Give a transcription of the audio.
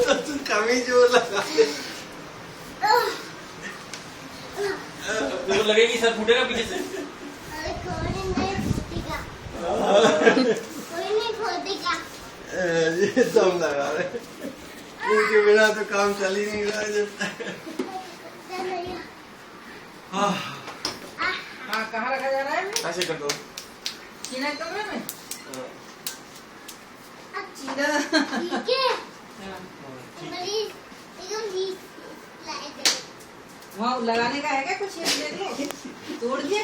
तो तुम कमी जोर लगा तो लगेगी सर फूटेगा पीछे से। ये दम लगा रहे इनके बिना तो काम चल ही नहीं रहा जब कहाँ रखा जा रहा है? ऐसे कर दो चीना के कमरे में? चीना वहाँ लगाने का है क्या कुछ? ये देख लो तोड़ दिया।